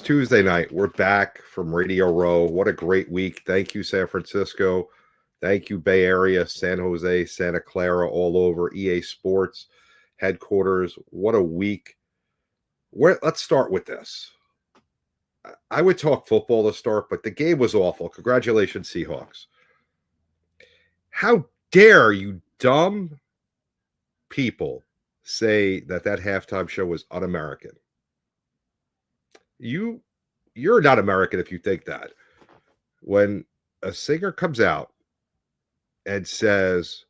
Tuesday night. We're back from Radio Row. What a great week. Thank you, San Francisco. Thank you, Bay Area, San Jose, Santa Clara, all over. EA Sports headquarters. What a week. Let's start with this. I would talk football to start, but the game was awful. Congratulations, Seahawks. How dare you dumb people say that halftime show was un-American? You're not American if you think that. When a singer comes out and says,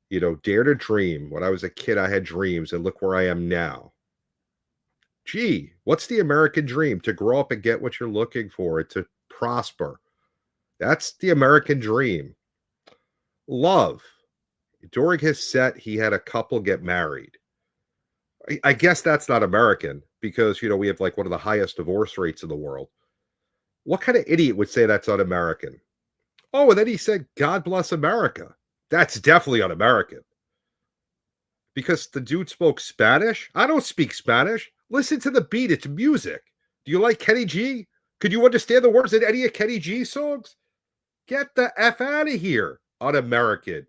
dare to dream. When I was a kid, I had dreams, and look where I am now. Gee, what's the American dream? To grow up and get what you're looking for, and to prosper. That's the American dream. Love. During his set, he had a couple get married. I guess that's not American because, we have like one of the highest divorce rates in the world. What kind of idiot would say that's un-American? Oh, and then he said, God bless America. That's definitely un-American. Because the dude spoke Spanish? I don't speak Spanish. Listen to the beat. It's music. Do you like Kenny G? Could you understand the words in any of Kenny G's songs? Get the F out of here, un-American.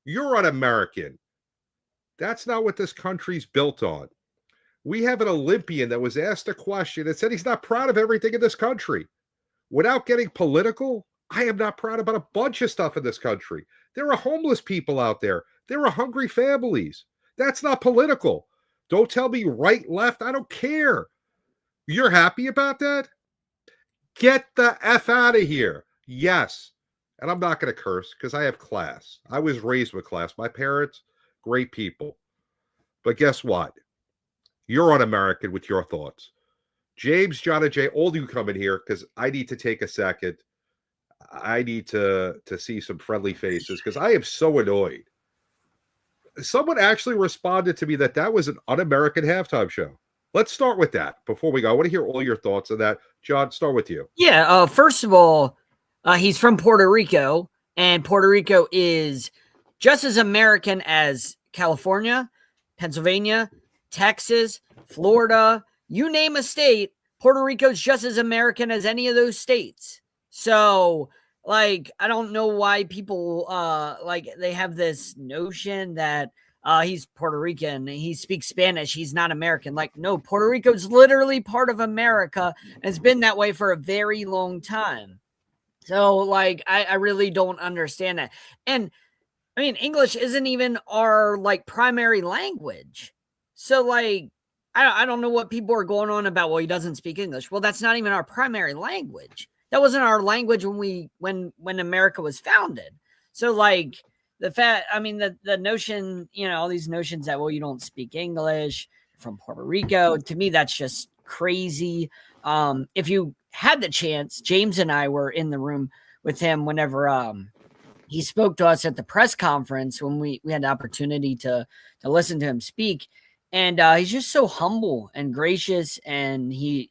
You're un-American. That's not what this country's built on. We have an Olympian that was asked a question and said he's not proud of everything in this country. Without getting political, I am not proud about a bunch of stuff in this country. There are homeless people out there. There are hungry families. That's not political. Don't tell me right, left. I don't care. You're happy about that? Get the F out of here. Yes. And I'm not going to curse because I have class. I was raised with class. My parents, great people. But guess what? You're un-American with your thoughts. James, John, and Jay, all of you come in here because I need to take a second. I need to see some friendly faces because I am so annoyed. Someone actually responded to me that was an un-American halftime show. Let's start with that before we go. I want to hear all your thoughts on that. John, start with you. Yeah, first of all, he's from Puerto Rico, and Puerto Rico is just as American as California, Pennsylvania, Texas, Florida, you name a state, Puerto Rico's just as American as any of those states. So, I don't know why people, they have this notion that he's Puerto Rican, he speaks Spanish, he's not American. No, Puerto Rico's literally part of America, and it's been that way for a very long time. So, I really don't understand that. And, English isn't even our, primary language. So, I don't know what people are going on about, well, he doesn't speak English. Well, that's not even our primary language. That wasn't our language when America was founded. So, the notion, all these notions that, well, you don't speak English from Puerto Rico, to me, that's just crazy. If you had the chance, James and I were in the room with him whenever he spoke to us at the press conference when we had the opportunity to listen to him speak. And he's just so humble and gracious. And he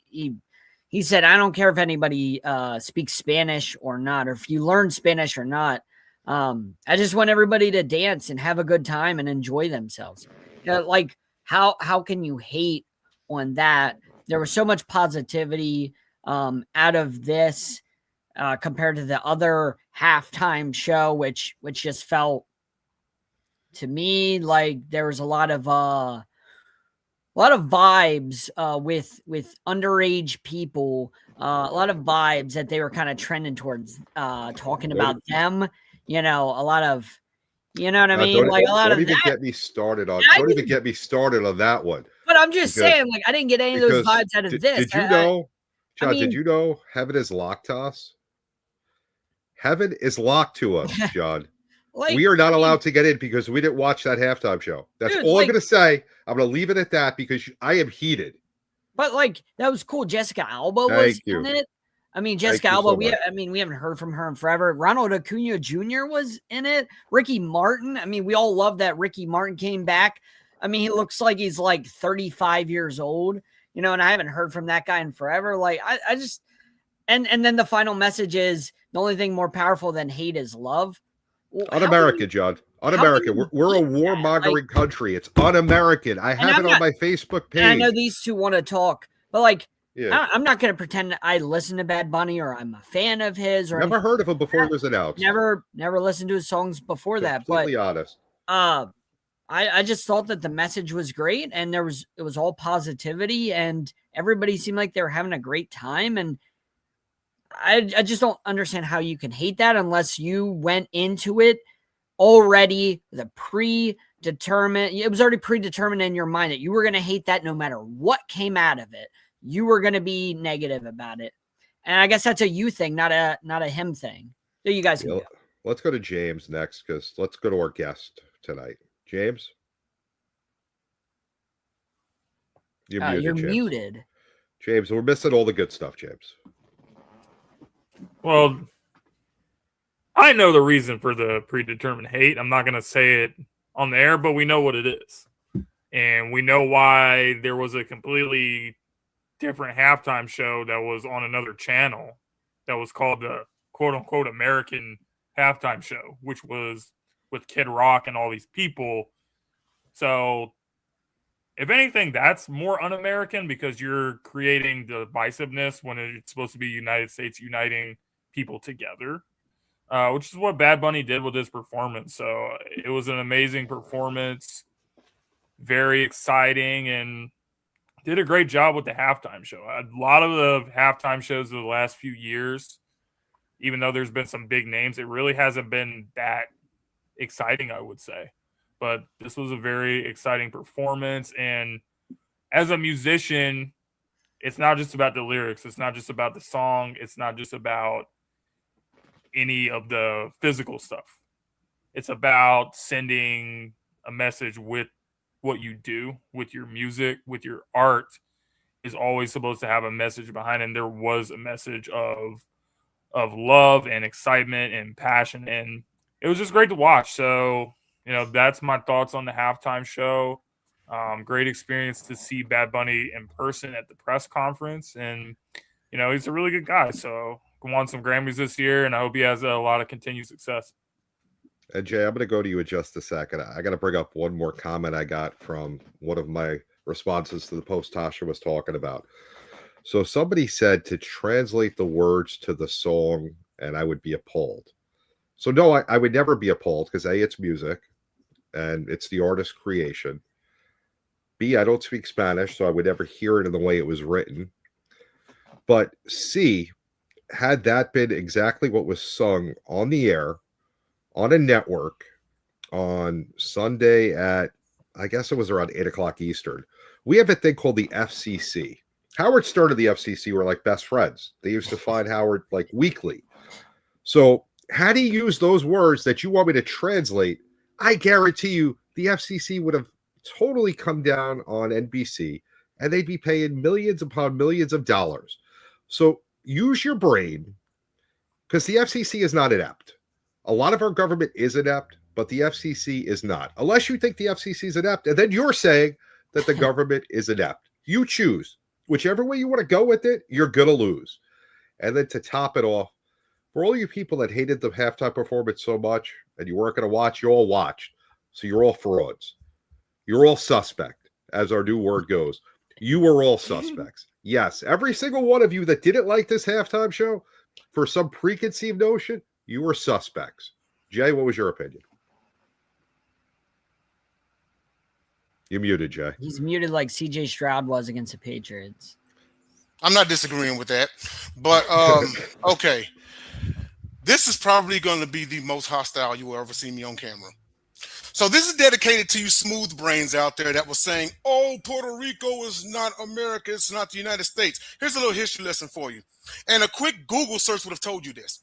said, I don't care if anybody speaks Spanish or not, or if you learn Spanish or not. I just want everybody to dance and have a good time and enjoy themselves. How can you hate on that? There was so much positivity out of this compared to the other halftime show, which just felt to me like there was a lot of vibes with underage people, a lot of vibes that they were kind of trending towards talking about them, a lot of, you know what I mean? Don't even get me started on that one. But I'm just saying, I didn't get any of those vibes out of this. Did you know, John, did you know heaven is locked to us? Heaven is locked to us, John. We are not allowed to get in because we didn't watch that halftime show. That's all I'm going to say. I'm going to leave it at that because I am heated. But that was cool. Jessica Alba was in it. Jessica Alba, we haven't heard from her in forever. Ronald Acuna Jr. was in it. Ricky Martin. We all love that Ricky Martin came back. He looks like he's 35 years old, and I haven't heard from that guy in forever. I just, and then the final message is the only thing more powerful than hate is love. Well, un-American, John. Un-American. We're a war-mongering country. It's un-American. I have it on my Facebook page. And I know these two want to talk, but Yeah. I'm not going to pretend I listen to Bad Bunny or I'm a fan of his or Never anything heard of him before like it was announced. that. Never listened to his songs before that. But Completely honest. I just thought that the message was great and it was all positivity and everybody seemed like they were having a great time. And I just don't understand how you can hate that unless you went into it already predetermined. It was already predetermined in your mind that you were going to hate that no matter what came out of it. You were going to be negative about it. And I guess that's a you thing, not a him thing. So you guys can go. Let's go to James next because let's go to our guest tonight. James? You're muted. You're James. muted. James, we're missing all the good stuff, James. Well, I know the reason for the predetermined hate. I'm not going to say it on the air, but we know what it is. And we know why there was a completely different halftime show that was on another channel that was called the quote-unquote American halftime show, which was with Kid Rock and all these people. So, if anything, that's more un-American because you're creating divisiveness when it's supposed to be United States uniting people together. Which is what Bad Bunny did with his performance. So it was an amazing performance, very exciting, and did a great job with the halftime show. A lot of the halftime shows of the last few years, even though there's been some big names, it really hasn't been that exciting, I would say. But this was a very exciting performance. And as a musician, it's not just about the lyrics. It's not just about the song. It's not just about any of the physical stuff. It's about sending a message with what you do, with your music, with your art is always supposed to have a message behind it. And there was a message of love and excitement and passion. And it was just great to watch. So, that's my thoughts on the halftime show. Great experience to see Bad Bunny in person at the press conference. And, he's a really good guy. So won some Grammys this year, and I hope he has a lot of continued success. And Jay, I'm going to go to you in just a second. I got to bring up one more comment I got from one of my responses to the post Tasha was talking about. So somebody said to translate the words to the song, and I would be appalled. So no, I would never be appalled because A, it's music, and it's the artist's creation. B, I don't speak Spanish, so I would never hear it in the way it was written. But C, had that been exactly what was sung on the air, on a network, on Sunday at, I guess it was around 8 o'clock Eastern, we have a thing called the FCC. Howard Stern and the FCC were like best friends. They used to find Howard like weekly. So had he used those words that you want me to translate, I guarantee you the FCC would have totally come down on NBC and they'd be paying millions upon millions of dollars. So use your brain because the FCC is not inept. A lot of our government is inept, but the FCC is not. Unless you think the FCC is inept, and then you're saying that the government is inept. You choose. Whichever way you want to go with it, you're going to lose. And then to top it off, for all you people that hated the halftime performance so much and you weren't going to watch, you all watched. So you're all frauds. You're all suspect, as our new word goes. You were all suspects. Yes, every single one of you that didn't like this halftime show, for some preconceived notion, you were suspects. Jay, what was your opinion? You're muted, Jay. He's muted like CJ Stroud was against the Patriots. I'm not disagreeing with that. But, okay. This is probably going to be the most hostile you will ever see me on camera. So this is dedicated to you smooth brains out there that was saying, oh, Puerto Rico is not America. It's not the United States. Here's a little history lesson for you. And a quick Google search would have told you this.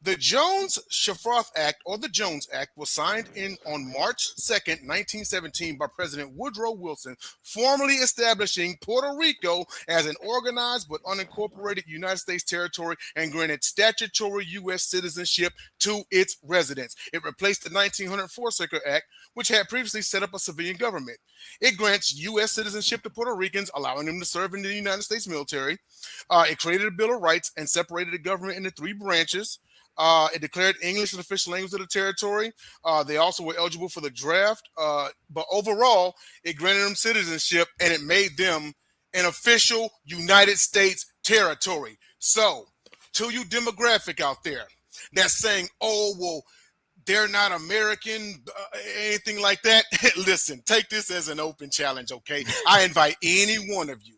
The Jones-Shafroth Act, or the Jones Act, was signed on March 2nd, 1917 by President Woodrow Wilson, formally establishing Puerto Rico as an organized but unincorporated United States territory and granted statutory U.S. citizenship to its residents. It replaced the 1900 Forsaker Act, which had previously set up a civilian government. It grants U.S. citizenship to Puerto Ricans, allowing them to serve in the United States military. It created a Bill of Rights and separated the government into three branches. It declared English an official language of the territory. They also were eligible for the draft. But overall, it granted them citizenship and it made them an official United States territory. So, to you demographic out there that's saying, oh, well, they're not American, anything like that. Listen, take this as an open challenge, okay? I invite any one of you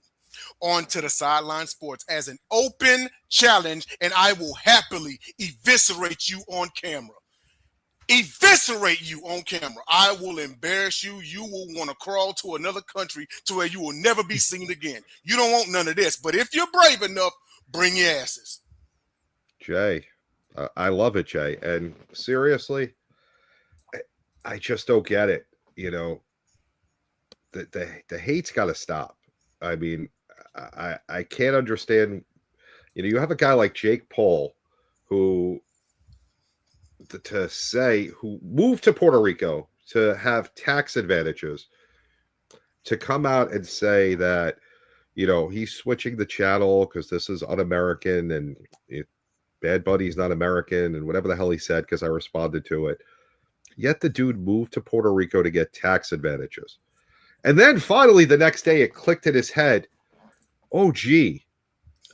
onto the Sideline Sports as an open challenge, and I will happily eviscerate you on camera. Eviscerate you on camera. I will embarrass you. You will want to crawl to another country to where you will never be seen again. You don't want none of this. But if you're brave enough, bring your asses. Jay, I love it, Jay. And seriously, I just don't get it. You know, the hate's got to stop. I mean, I can't understand. You know, you have a guy like Jake Paul who moved to Puerto Rico to have tax advantages, to come out and say that, you know, he's switching the channel because this is un-American and Bad Bunny's not American and whatever the hell he said because I responded to it. Yet the dude moved to Puerto Rico to get tax advantages. And then finally the next day it clicked in his head, oh, gee,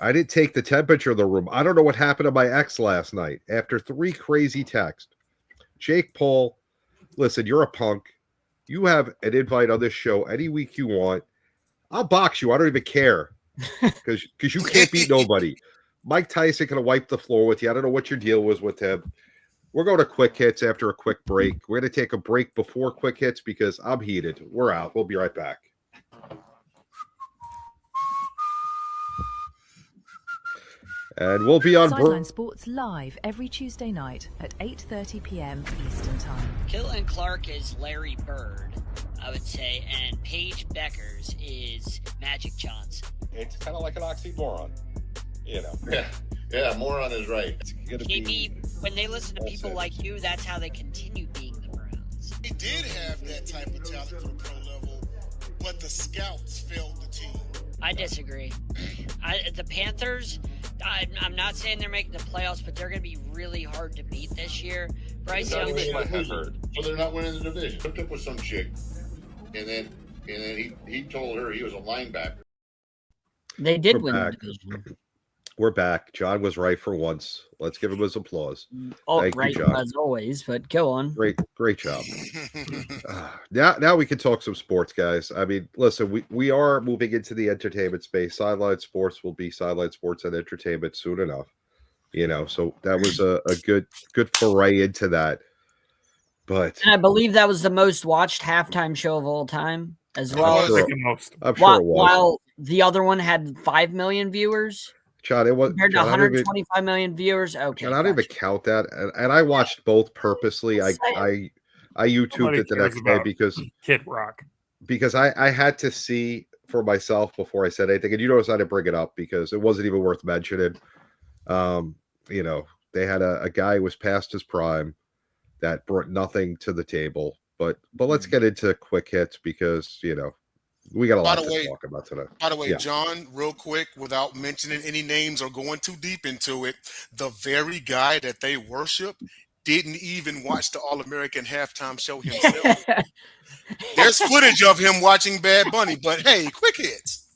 I didn't take the temperature of the room. I don't know what happened to my ex last night after 3 crazy texts. Jake Paul, listen, you're a punk. You have an invite on this show any week you want. I'll box you. I don't even care because you can't beat nobody. Mike Tyson can wipe the floor with you. I don't know what your deal was with him. We're going to quick hits after a quick break. We're going to take a break before quick hits because I'm heated. We're out. We'll be right back. And we'll be on Sideline Sports live every Tuesday night at 8:30 p.m. Eastern Time. Kilton Clark is Larry Bird, I would say, and Paige Beckers is Magic Johnson. It's kind of like an oxymoron, you know. Yeah, moron is right. Maybe when they listen to people like you, that's how they continue being the Browns. He did have that type of talent for the pro level, but the scouts failed the team. I disagree. The Panthers, I'm not saying they're making the playoffs, but they're going to be really hard to beat this year. Bryce Young, So they're not winning the division. Hooked up with some chick, and then he told her he was a linebacker. They did win the division. We're back. John was right for once. Let's give him his applause. Oh, Thank right, you, John. as always, but go on. Great job. Now we can talk some sports, guys. I mean, listen, we are moving into the entertainment space. Sideline Sports will be Sideline Sports and Entertainment soon enough. You know, so that was a good foray into that. But And I believe that was the most watched halftime show of all time, as well. I'm sure it was. While the other one had 5 million viewers. John, it was compared to 125 million viewers. Okay, John, I don't even count that, and I watched both purposely. I YouTubed it the next day because Kid Rock, because I had to see for myself before I said anything. And you notice I didn't bring it up because it wasn't even worth mentioning. You know, they had a guy who was past his prime that brought nothing to the table. But let's get into quick hits because you know. We got a lot to talk about today. By the way, yeah. John, real quick, without mentioning any names or going too deep into it, the very guy that they worship didn't even watch the All-American halftime show himself. There's footage of him watching Bad Bunny, but hey, quick hits.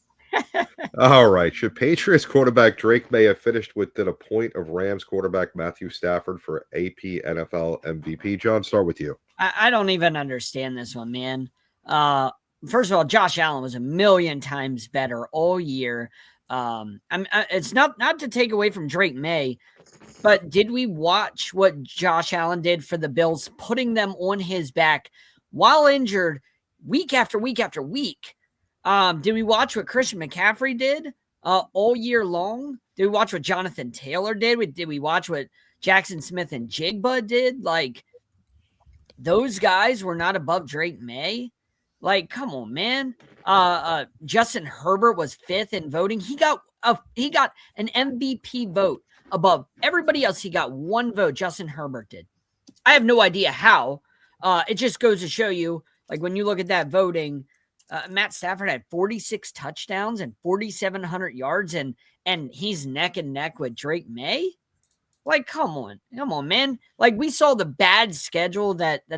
All right. Should Patriots quarterback Drake May have finished within a point of Rams quarterback Matthew Stafford for AP NFL MVP? John, start with you. I don't even understand this one, man. First of all, Josh Allen was a million times better all year. It's not to take away from Drake May, but did we watch what Josh Allen did for the Bills, putting them on his back while injured week after week after week? Did we watch what Christian McCaffrey did all year long? Did we watch what Jonathan Taylor did? Did we watch what Jackson Smith and Jigba did? Like, those guys were not above Drake May. Like, come on, man. Justin Herbert was 5th in voting. He got an MVP vote above everybody else. He got 1 vote. Justin Herbert did. I have no idea how. It just goes to show you, like, when you look at that voting, Matt Stafford had 46 touchdowns and 4,700 yards, and he's neck and neck with Drake May. Like, come on, man. Like, we saw the bad schedule that the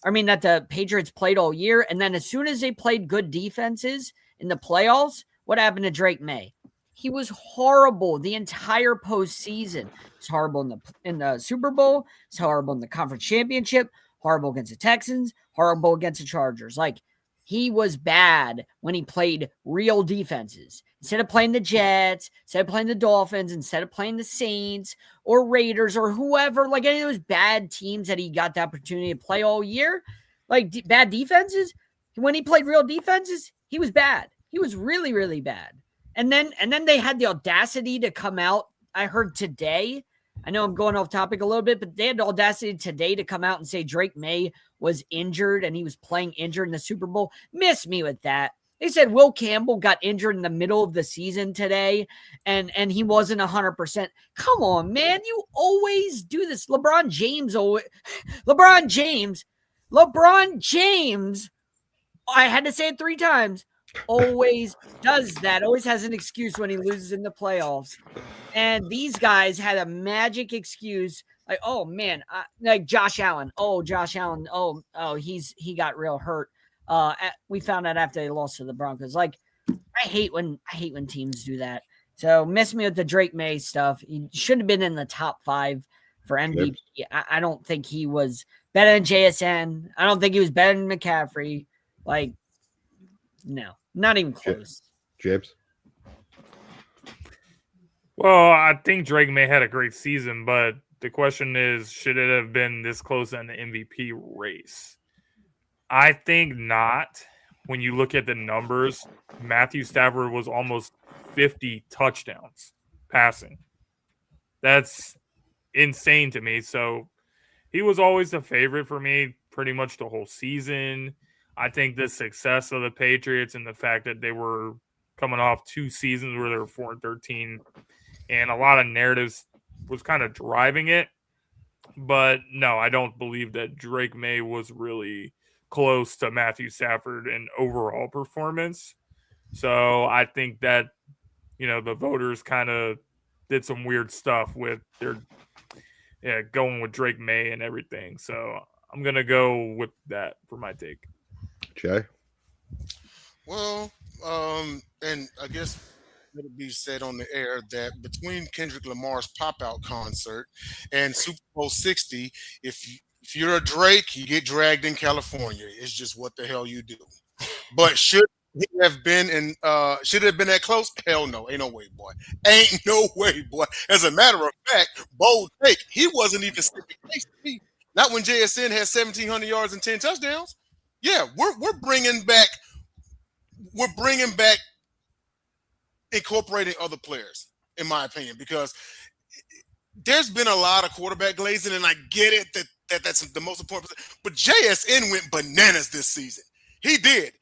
that the Patriots played all year. And then as soon as they played good defenses in the playoffs, what happened to Drake May? He was horrible the entire postseason. He's horrible in the Super Bowl. He's horrible in the conference championship. Horrible against the Texans. Horrible against the Chargers. Like, he was bad when he played real defenses. Instead of playing the Jets, instead of playing the Dolphins, instead of playing the Saints or Raiders or whoever, like any of those bad teams that he got the opportunity to play all year, like bad defenses, when he played real defenses, he was bad. He was really, really bad. And then they had the audacity to come out. I heard today, I know I'm going off topic a little bit, but they had the audacity today to come out and say Drake May was injured and he was playing injured in the Super Bowl. Miss me with that. They said Will Campbell got injured in the middle of the season today and he wasn't 100%. Come on, man. You always do this. LeBron James, I had to say it 3 times, always does that, always has an excuse when he loses in the playoffs. And these guys had a magic excuse, like, oh man, like Josh Allen. Oh, he got real hurt. We found out after they lost to the Broncos. Like, I hate when teams do that. So miss me with the Drake May stuff. He should have been in the top 5 for MVP. I don't think he was better than JSN. I don't think he was better than McCaffrey. Like, no, not even close. James? Well, I think Drake May had a great season, but the question is, should it have been this close in the MVP race? I think not. When you look at the numbers, Matthew Stafford was almost 50 touchdowns passing. That's insane to me. So he was always a favorite for me pretty much the whole season. I think the success of the Patriots and the fact that they were coming off 2 seasons where they were 4-13 and a lot of narratives was kind of driving it. But no, I don't believe that Drake May was really close to Matthew Stafford in overall performance. So I think that, the voters kind of did some weird stuff with their going with Drake May and everything. So I'm going to go with that for my take. Jay? Well, and I guess it'll be said on the air that between Kendrick Lamar's pop-out concert and Super Bowl 60, if you're a Drake, you get dragged in California. It's just what the hell you do. But should it have been that close? Hell no. Ain't no way, boy. Ain't no way, boy. As a matter of fact, bold take, he wasn't even second place to me. Not when JSN has 1,700 yards and 10 touchdowns. Yeah, we're bringing back incorporating other players, in my opinion, because there's been a lot of quarterback glazing, and I get it that's the most important. But JSN went bananas this season. He did.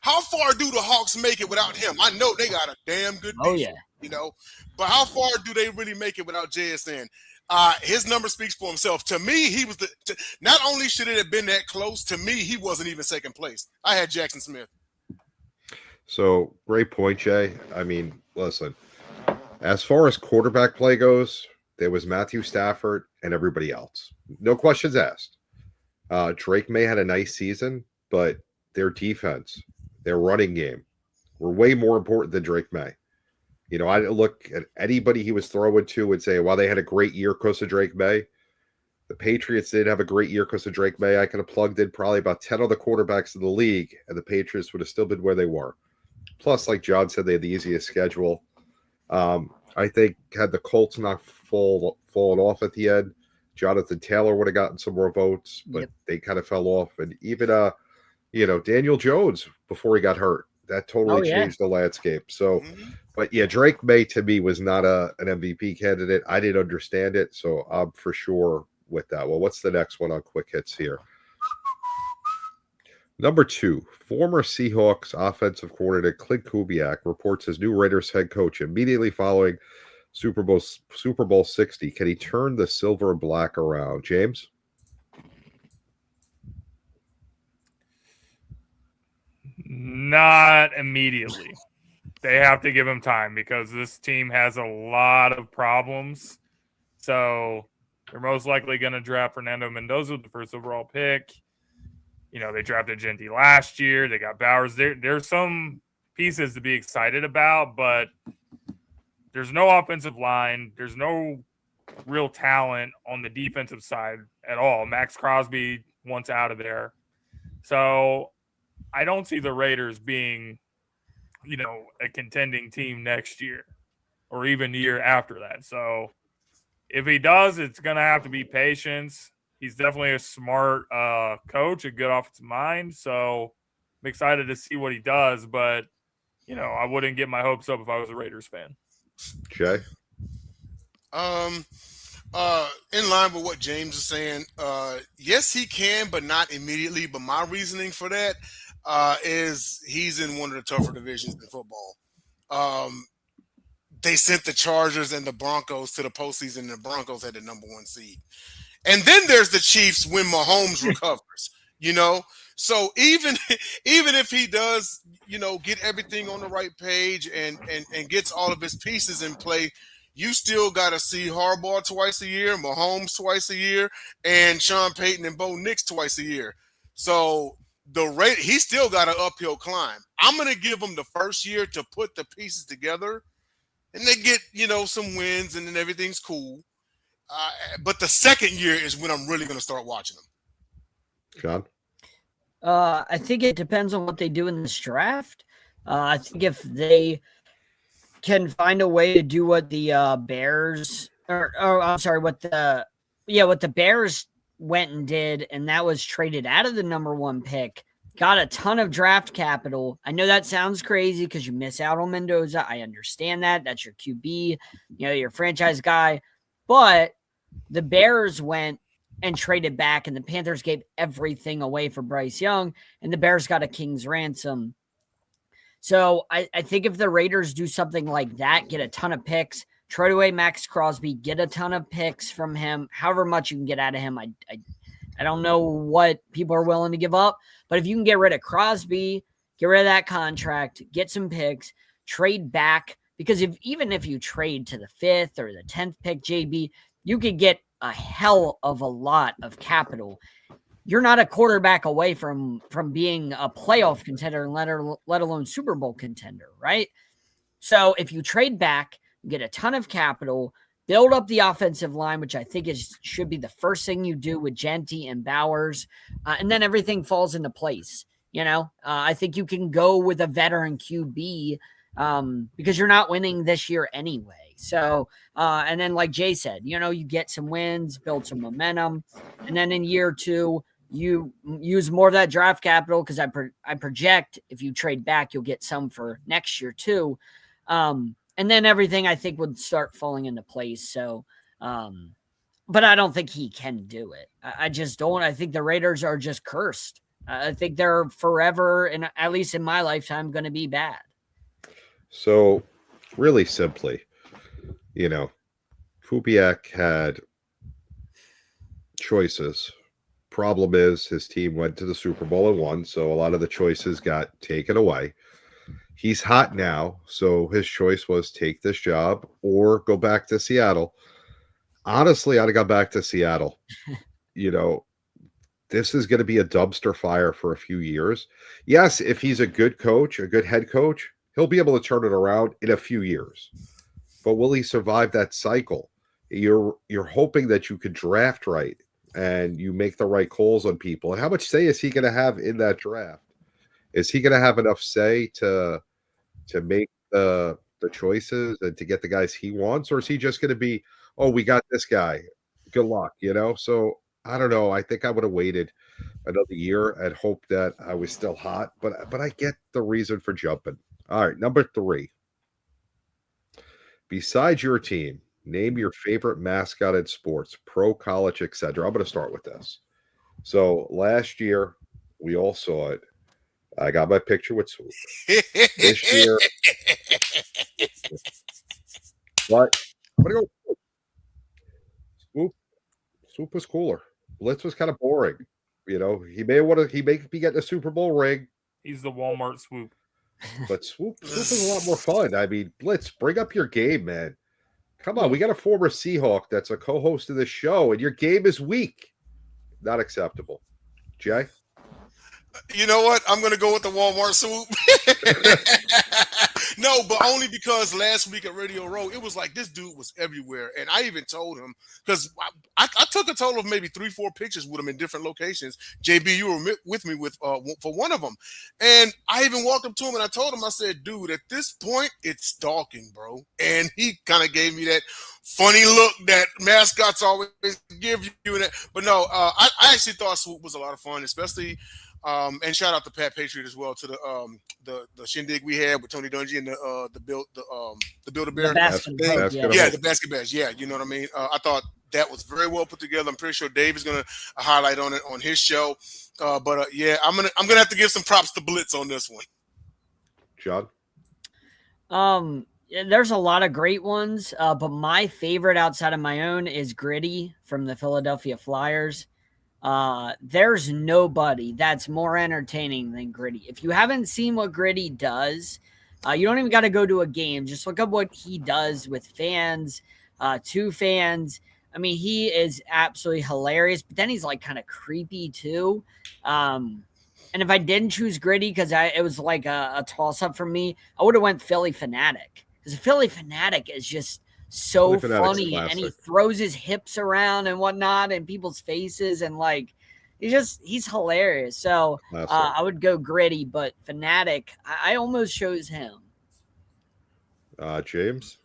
How far do the Hawks make it without him? I know they got a damn good defense, but how far do they really make it without JSN? His number speaks for himself. To me, he was not only should it have been that close, to me, he wasn't even second place. I had Jackson Smith. So, great point, Jay. I mean, listen, as far as quarterback play goes, there was Matthew Stafford and everybody else. No questions asked. Drake May had a nice season, but their defense, their running game were way more important than Drake May. I look at anybody he was throwing to and say, well, they had a great year because of Drake May. The Patriots did have a great year because of Drake May. I could have plugged in probably about 10 other quarterbacks in the league, and the Patriots would have still been where they were. Plus, like John said, they had the easiest schedule. I think had the Colts not fallen off at the end, Jonathan Taylor would have gotten some more votes, but they kind of fell off. And even, Daniel Jones, before he got hurt, that totally changed the landscape. So, but yeah, Drake May to me was not an MVP candidate. I didn't understand it, so I'm for sure with that. Well, what's the next one on quick hits here? Number 2, former Seahawks offensive coordinator Clint Kubiak reports his new Raiders head coach immediately following Super Bowl 60. Can he turn the silver and black around? James? Not immediately. They have to give him time because this team has a lot of problems. So they're most likely going to draft Fernando Mendoza with the first overall pick. They drafted Genty last year. They got Bowers. There's some pieces to be excited about, but there's no offensive line. There's no real talent on the defensive side at all. Max Crosby wants out of there. So I don't see the Raiders being, a contending team next year or even the year after that. So if he does, it's going to have to be patience. He's definitely a smart coach, a good offensive mind. So I'm excited to see what he does, but I wouldn't get my hopes up if I was a Raiders fan. Jay? In line with what James is saying, yes, he can, but not immediately. But my reasoning for that is he's in one of the tougher divisions in football. They sent the Chargers and the Broncos to the postseason, and the Broncos had the number 1 seed. And then there's the Chiefs when Mahomes recovers, So even if he does, get everything on the right page and gets all of his pieces in play, you still got to see Harbaugh twice a year, Mahomes twice a year, and Sean Payton and Bo Nix twice a year. So he still got an uphill climb. I'm going to give him the first year to put the pieces together, and they get, some wins, and then everything's cool. But the second year is when I'm really going to start watching them. John? I think it depends on what they do in this draft. I think if they can find a way to do what the Bears, what the Bears went and did, and that was traded out of the number 1 pick, got a ton of draft capital. I know that sounds crazy because you miss out on Mendoza. I understand that. That's your QB, your franchise guy. But the Bears went and traded back, and the Panthers gave everything away for Bryce Young, and the Bears got a king's ransom. So I think if the Raiders do something like that, get a ton of picks, trade away Max Crosby, get a ton of picks from him, however much you can get out of him. I don't know what people are willing to give up, but if you can get rid of Crosby, get rid of that contract, get some picks, trade back, because even if you trade to the 5th or the 10th pick, JB, you could get a hell of a lot of capital. You're not a quarterback away from being a playoff contender, let alone Super Bowl contender, right? So if you trade back, get a ton of capital, build up the offensive line, which I think should be the first thing you do with Genty and Bowers, and then everything falls into place. I think you can go with a veteran QB because you're not winning this year anyway. So, and then like Jay said, you get some wins, build some momentum, and then in year 2, you use more of that draft capital because I project if you trade back, you'll get some for next year too. And then everything I think would start falling into place. So, but I don't think he can do it. I just don't. I think the Raiders are just cursed. I think they're forever, and at least in my lifetime, going to be bad. So really simply, Kubiak had choices. Problem is his team went to the Super Bowl and won, so a lot of the choices got taken away. He's hot now, so his choice was take this job or go back to Seattle. Honestly, I'd have gone back to Seattle. This is going to be a dumpster fire for a few years. Yes, if he's a good coach, a good head coach, he'll be able to turn it around in a few years. But will he survive that cycle? You're hoping that you could draft right and you make the right calls on people. And how much say is he going to have in that draft? Is he going to have enough say to make the choices and to get the guys he wants? Or is he just going to be, oh, we got this guy. Good luck, So I don't know. I think I would have waited another year and hoped that I was still hot. But I get the reason for jumping. All right, number 3. Besides your team, name your favorite mascot in sports, pro, college, etc. I'm going to start with this. So last year, we all saw it. I got my picture with Swoop. This year, but I'm going to go with Swoop. Swoop was cooler. Blitz was kind of boring. He may be getting a Super Bowl ring. He's the Walmart Swoop. But Swoop is a lot more fun. I mean, Blitz, bring up your game, man. Come on, we got a former Seahawk that's a co-host of this show, and your game is weak. Not acceptable. Jay? You know what? I'm gonna go with the Walmart swoop. No, but only because last week at Radio Row, it was like this dude was everywhere, and I even told him because I took a total of maybe 3-4 pictures with him in different locations. JB, you were with me with for one of them, and I even walked up to him and I told him, I said, "Dude, at this point, it's stalking, bro." And he kind of gave me that funny look that mascots always give you. But no, I actually thought Swoop was a lot of fun, especially. And shout out to Pat Patriot as well to the shindig we had with Tony Dungy and the Build a Bear. The basket thing. ball, yeah. Yeah, the basket bash. Yeah, you know what I mean. I thought that was very well put together. I'm pretty sure Dave is gonna highlight on it on his show. But yeah, I'm gonna have to give some props to Blitz on this one. John? Yeah, there's a lot of great ones, but my favorite outside of my own is Gritty from the Philadelphia Flyers. There's nobody that's more entertaining than Gritty. If you haven't seen what Gritty does, you don't even got to go to a game. Just look up what he does with fans, to fans. I mean, he is absolutely hilarious, but then he's like kind of creepy too. And if I didn't choose Gritty because it was like a toss up for me, I would have went Philly Fanatic because Philly Fanatic is just so funny, and he throws his hips around and whatnot in people's faces, and like he's hilarious. So I would go Gritty, but Fanatic, I almost chose him. James?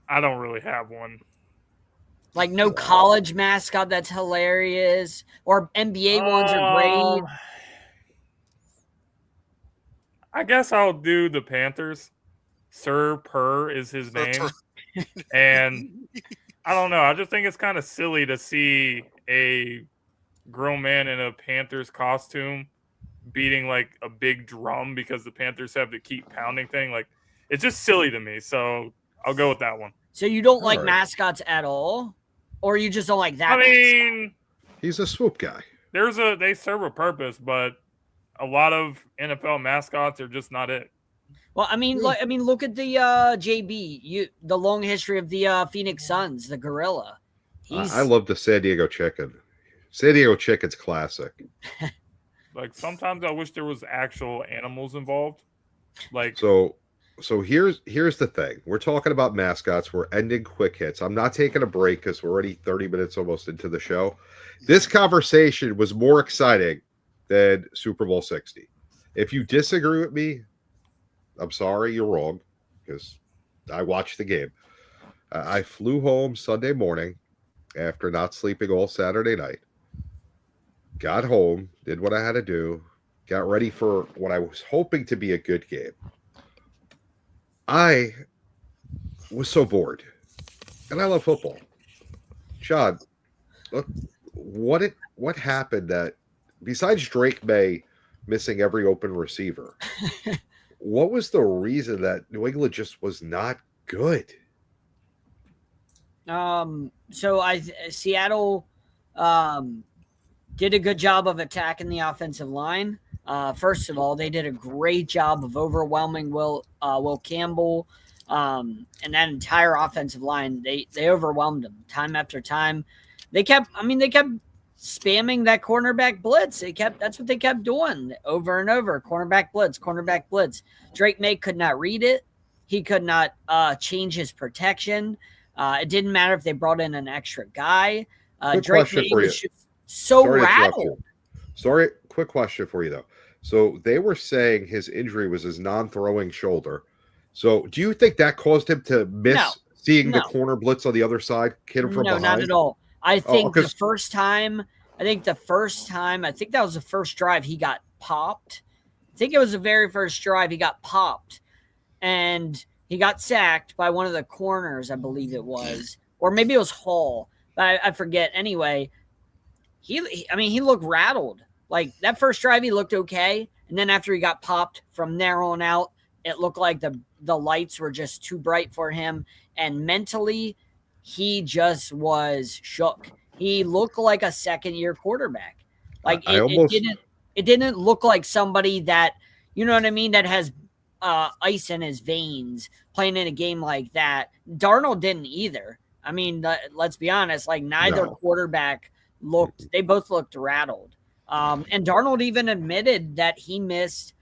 I don't really have one. Like no college mascot that's hilarious, or NBA ones are great. I guess I'll do the Panthers. Sir Purr is his name. And I don't know. I just think it's kind of silly to see a grown man in a Panthers costume beating like a big drum because the Panthers have the keep pounding thing. Like, it's just silly to me. So I'll go with that one. So you don't like mascots at all? Or you just don't like that? I mean, he's a swoop guy. They serve a purpose, but a lot of NFL mascots are just not it. Well, I mean, look at the JB. The long history of the Phoenix Suns, the gorilla. I love the San Diego Chicken. San Diego Chicken's classic. Like sometimes I wish there was actual animals involved. Like So here's the thing. We're talking about mascots. We're ending quick hits. I'm not taking a break because we're already 30 minutes almost into the show. This conversation was more exciting than Super Bowl 60. If you disagree with me, I'm sorry, you're wrong, because I watched the game. I flew home Sunday morning after not sleeping all Saturday night. Got home, did what I had to do, got ready for what I was hoping to be a good game. I was so bored, and I love football. John, look, what happened that besides Drake May missing every open receiver, what was the reason that New England just was not good? So Seattle did a good job of attacking the offensive line. First of all, they did a great job of overwhelming Will Campbell, and that entire offensive line. They overwhelmed them time after time. They kept spamming that cornerback blitz. That's what they kept doing over and over. Cornerback blitz. Drake May could not read it. He could not change his protection. It didn't matter if they brought in an extra guy. Drake May was just so rattled. Sorry, quick question for you though. So they were saying his injury was his non-throwing shoulder. So do you think that caused him to miss seeing the corner blitz on the other side, hit him from behind? No, not at all. I think the first time, I think that was the first drive he got popped. I think it was the very first drive he got popped, and he got sacked by one of the corners, I believe it was, or maybe it was Hall, but I forget. Anyway, he looked rattled. Like that first drive, he looked okay, and then after he got popped from there on out, it looked like the lights were just too bright for him, and mentally, he just was shook. He looked like a second-year quarterback. Like it didn't look like somebody that, you know what I mean, that has ice in his veins playing in a game like that. Darnold didn't either. I mean, let's be honest, like neither quarterback both looked rattled. And Darnold even admitted that he missed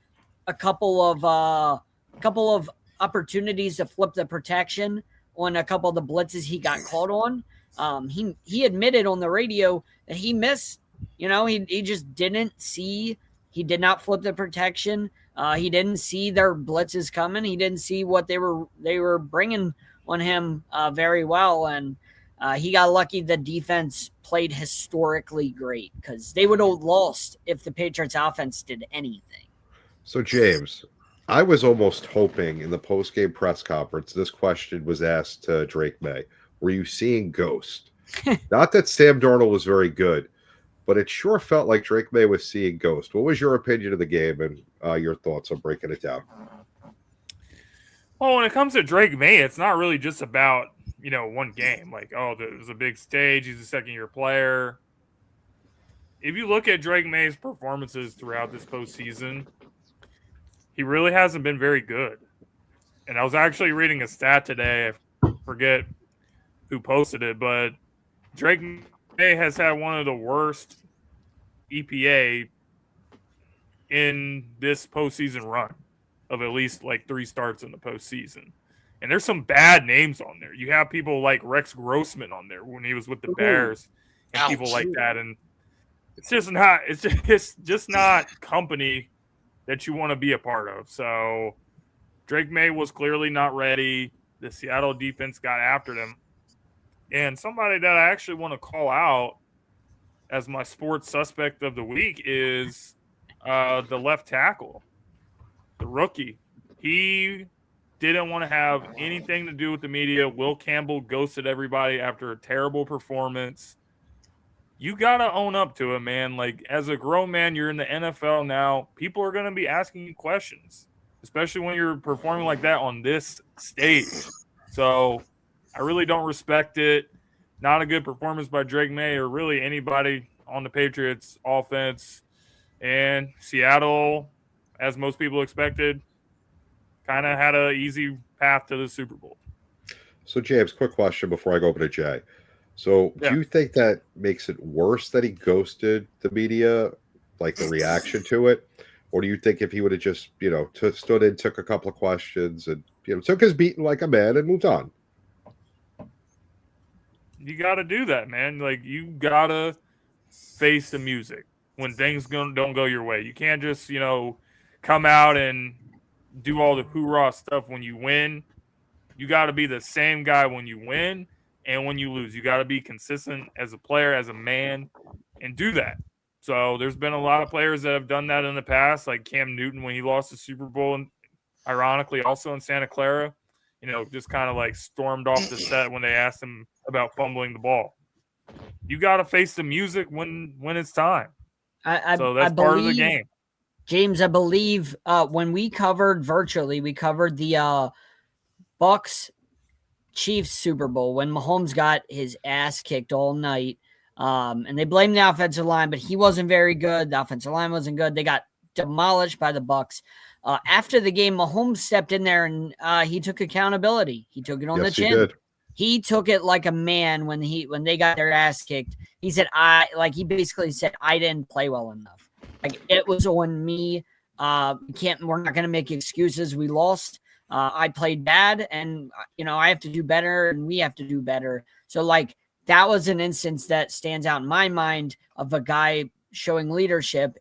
a couple of opportunities to flip the protection on a couple of the blitzes he got called on. He admitted on the radio that he missed. He just didn't see. He did not flip the protection. He didn't see their blitzes coming. He didn't see what they were bringing on him very well, and he got lucky. The defense played historically great because they would have lost if the Patriots offense did anything. So, James, I was almost hoping in the post-game press conference this question was asked to Drake May. Were you seeing Ghost? Not that Sam Darnold was very good, but it sure felt like Drake May was seeing Ghost. What was your opinion of the game and your thoughts on breaking it down? Well, when it comes to Drake May, it's not really just about, one game. Like, it was a big stage. He's a second-year player. If you look at Drake May's performances throughout this postseason, he really hasn't been very good. And I was actually reading a stat today. I forget who posted it, but Drake May has had one of the worst EPA in this postseason run of at least like 3 starts in the postseason. And there's some bad names on there. You have people like Rex Grossman on there when he was with the Bears and people like that. And it's just not company that you want to be a part of. So Drake May was clearly not ready. The Seattle defense got after them. And somebody that I actually want to call out as my sports suspect of the week is the left tackle, the rookie. He didn't want to have anything to do with the media. Will Campbell ghosted everybody after a terrible performance. You got to own up to it, man. Like, as a grown man, you're in the NFL now. People are going to be asking you questions, especially when you're performing like that on this stage. So I really don't respect it. Not a good performance by Drake May or really anybody on the Patriots offense. And Seattle, as most people expected, kind of had an easy path to the Super Bowl. So, James, quick question before I go over to Jay. So, do you think that makes it worse that he ghosted the media, like the reaction to it? Or do you think if he would have just, stood in, took a couple of questions and, took his beating like a man and moved on? You got to do that, man. Like, you got to face the music when things don't go your way. You can't just, come out and do all the hoorah stuff when you win. You got to be the same guy when you win and when you lose. You got to be consistent as a player, as a man, and do that. So there's been a lot of players that have done that in the past, like Cam Newton when he lost the Super Bowl, and ironically also in Santa Clara, just kind of like stormed off the set when they asked him about fumbling the ball. You got to face the music when it's time. So that's part of the game. James, I believe when we covered virtually, we covered the Bucks Chiefs Super Bowl when Mahomes got his ass kicked all night. And they blamed the offensive line, but he wasn't very good. The offensive line wasn't good. They got demolished by the Bucks. After the game, Mahomes stepped in there and he took accountability. He took it on the chin. He took it like a man when they got their ass kicked. He said, he basically said, I didn't play well enough. Like, it was on me. We're not going to make excuses. We lost. I played bad and, I have to do better and we have to do better. So that was an instance that stands out in my mind of a guy showing leadership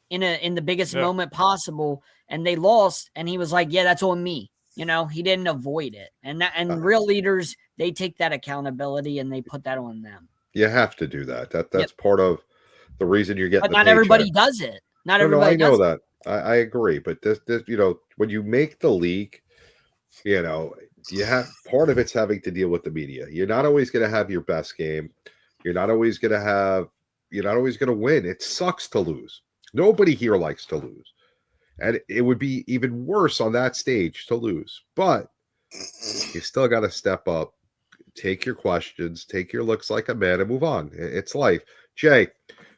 in the biggest moment possible. And they lost. And he was like, yeah, that's on me. He didn't avoid it. And real leaders, they take that accountability and they put that on them. You have to do that. That's part of the reason you're getting. But not everybody does it. Not everybody. No, I know that. I agree. But this, when you make the league, you have part of it's having to deal with the media. You're not always going to have your best game. You're not always going to win. It sucks to lose. Nobody here likes to lose. And it would be even worse on that stage to lose. But you still got to step up, take your questions, take your looks like a man, and move on. It's life. Jay,